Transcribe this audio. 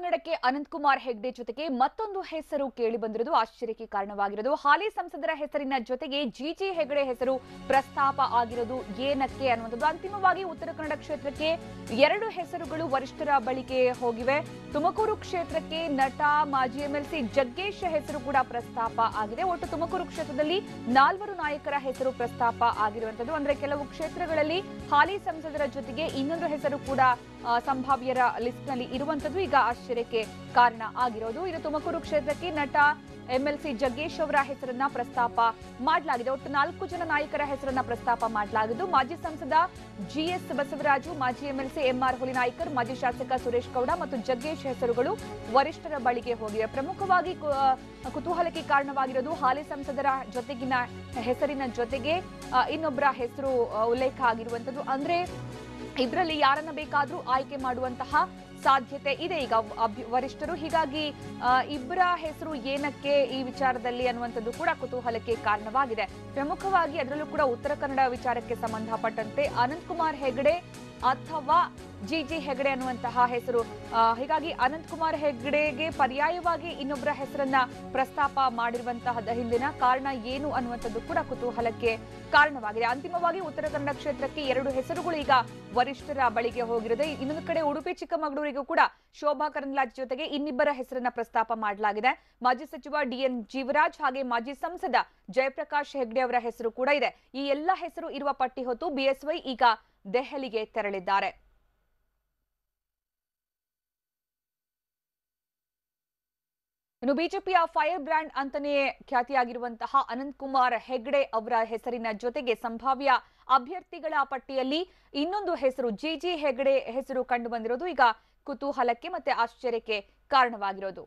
ಕನ್ನಡಕ್ಕೆ ಅನಂತಕುಮಾರ್ ಹೆಗ್ಡೆ ಜೊತೆಗೆ ಮತ್ತೊಂದು ಹೆಸರು ಕೇಳಿ ಬಂದಿರೋದು ಆಶ್ಚರ್ಯಕ್ಕೆ ಕಾರಣವಾಗಿರೋದು. ಹಾಲಿ ಸಂಸದರ ಹೆಸರಿನ ಜೊತೆಗೆ ಜಿಜಿ ಹೆಗ್ಡೆ ಹೆಸರು ಪ್ರಸ್ತಾಪ ಆಗಿರೋದು ಏನಕ್ಕೆ ಅನ್ನುವಂಥದ್ದು. ಅಂತಿಮವಾಗಿ ಉತ್ತರ ಕನ್ನಡ ಕ್ಷೇತ್ರಕ್ಕೆ ಎರಡು ಹೆಸರುಗಳು ವರಿಷ್ಠರ ಬಳಿಗೆ ಹೋಗಿವೆ. ತುಮಕೂರು ಕ್ಷೇತ್ರಕ್ಕೆ ನಟ ಮಾಜಿ ಎಂಎಲ್ಸಿ ಜಗ್ಗೇಶ್ ಹೆಸರು ಕೂಡ ಪ್ರಸ್ತಾಪ ಆಗಿದೆ. ಒಟ್ಟು ತುಮಕೂರು ಕ್ಷೇತ್ರದಲ್ಲಿ 4 ನಾಯಕರ ಹೆಸರು ಪ್ರಸ್ತಾಪ ಆಗಿರುವಂತದ್ದು. ಅಂದ್ರೆ ಕೆಲವು ಕ್ಷೇತ್ರಗಳಲ್ಲಿ ಹಾಲಿ ಸಂಸದರ ಜೊತೆಗೆ ಇನ್ನೊಂದು ಹೆಸರು ಕೂಡ ಸಂಭಾವ್ಯರ ಲಿಸ್ಟ್ ನಲ್ಲಿ ಇರುವಂತದ್ದು ಈಗ ಆಶ್ಚರ್ಯಕ್ಕೆ ಕಾರಣ ಆಗಿರೋದು. ಇನ್ನು ತುಮಕೂರು ಕ್ಷೇತ್ರಕ್ಕೆ ನಟ ಎಂಎಲ್ಸಿ ಜಗ್ಗೇಶ್ ಅವರ ಹೆಸರನ್ನ ಪ್ರಸ್ತಾಪ ಮಾಡಲಾಗಿದೆ. ಒಟ್ಟು 4 ಜನ ನಾಯಕರ ಹೆಸರನ್ನ ಪ್ರಸ್ತಾಪ ಮಾಡಲಾಗಿದ್ದು, ಮಾಜಿ ಸಂಸದ ಜಿಎಸ್ ಬಸವರಾಜು, ಮಾಜಿ ಎಂಎಲ್ಸಿ ಎಂಆರ್ ಹುಲಿನಾಯ್ಕರ್, ಮಾಜಿ ಶಾಸಕ ಸುರೇಶ್ ಗೌಡ ಮತ್ತು ಜಗ್ಗೇಶ್ ಹೆಸರುಗಳು ವರಿಷ್ಠರ ಬಳಿಗೆ ಹೋಗಿವೆ. ಪ್ರಮುಖವಾಗಿ ಕುತೂಹಲಕ್ಕೆ ಕಾರಣವಾಗಿರೋದು ಹಾಲಿ ಸಂಸದರ ಜೊತೆಗಿನ ಹೆಸರಿನ ಜೊತೆಗೆ ಇನ್ನೊಬ್ಬರ ಹೆಸರು ಉಲ್ಲೇಖ ಆಗಿರುವಂತದ್ದು. ಅಂದ್ರೆ ಇದರಲ್ಲಿ ಯಾರನ್ನ ಬೇಕಾದ್ರೂ ಆಯ್ಕೆ ಮಾಡುವಂತಹ ಸಾಧ್ಯತೆ ಇದೆ ಈಗ ವರಿಷ್ಠರು. ಹೀಗಾಗಿ ಇಬ್ಬರ ಹೆಸರು ಏನಕ್ಕೆ ಈ ವಿಚಾರದಲ್ಲಿ ಅನ್ನುವಂಥದ್ದು ಕೂಡ ಕುತೂಹಲಕ್ಕೆ ಕಾರಣವಾಗಿದೆ. ಪ್ರಮುಖವಾಗಿ ಅದರಲ್ಲೂ ಕೂಡ ಉತ್ತರ ಕನ್ನಡ ವಿಚಾರಕ್ಕೆ ಸಂಬಂಧಪಟ್ಟಂತೆ ಅನಂತಕುಮಾರ್ ಹೆಗ್ಡೆ ಅಥವಾ ಜಿಜಿ ಹೆಗ್ಡೆ ಅನ್ನುವಂತಹ ಹೆಸರು. ಹೀಗಾಗಿ ಅನಂತಕುಮಾರ್ ಹೆಗ್ಡೆಗೆ ಪರ್ಯಾಯವಾಗಿ ಇನ್ನೊಬ್ಬರ ಹೆಸರನ್ನ ಪ್ರಸ್ತಾಪ ಮಾಡಿರುವಂತಹ ಹಿಂದಿನ ಕಾರಣ ಏನು ಅನ್ನುವಂಥದ್ದು ಕೂಡ ಕುತೂಹಲಕ್ಕೆ ಕಾರಣವಾಗಿದೆ. ಅಂತಿಮವಾಗಿ ಉತ್ತರ ಕನ್ನಡ ಕ್ಷೇತ್ರಕ್ಕೆ 2 ಹೆಸರುಗಳು ಈಗ ವರಿಷ್ಠರ ಬಳಿಗೆ ಹೋಗಿರುತ್ತೆ. ಇನ್ನೊಂದು ಕಡೆ ಉಡುಪಿ ಚಿಕ್ಕಮಗಳೂರಿಗೂ ಕೂಡ ಶೋಭಾ ಕರಂದ್ಲಾಜೆ ಜೊತೆಗೆ ಇನ್ನಿಬ್ಬರ ಹೆಸರನ್ನ ಪ್ರಸ್ತಾಪ ಮಾಡಲಾಗಿದೆ. ಮಾಜಿ ಸಚಿವ ಡಿಎನ್ ಜೀವರಾಜ್ ಹಾಗೆ ಮಾಜಿ ಸಂಸದ ಜಯಪ್ರಕಾಶ್ ಹೆಗ್ಡೆ ಅವರ ಹೆಸರು ಕೂಡ ಇದೆ. ಈ ಎಲ್ಲ ಹೆಸರು ಇರುವ ಪಟ್ಟಿ ಹೊತ್ತು ಬಿಎಸ್ವೈ ಈಗ ದೆಹಲಿಗೆ ತೆರಳಿದ್ದಾರೆ. ಇನ್ನು ಬಿಜೆಪಿಯ ಫೈರ್ ಬ್ರ್ಯಾಂಡ್ ಅಂತಾನೆ ಖ್ಯಾತಿಯಾಗಿರುವಂತಹ ಅನಂತಕುಮಾರ್ ಹೆಗ್ಡೆ ಅವರ ಹೆಸರಿನ ಜೊತೆಗೆ ಸಂಭಾವ್ಯ ಅಭ್ಯರ್ಥಿಗಳ ಪಟ್ಟಿಯಲ್ಲಿ ಇನ್ನೊಂದು ಹೆಸರು ಜಿಜಿ ಹೆಗ್ಡೆ ಹೆಸರು ಕಂಡು ಬಂದಿರೋದು ಈಗ ಕುತೂಹಲಕ್ಕೆ ಮತ್ತೆ ಆಶ್ಚರ್ಯಕ್ಕೆ ಕಾರಣವಾಗಿರೋದು.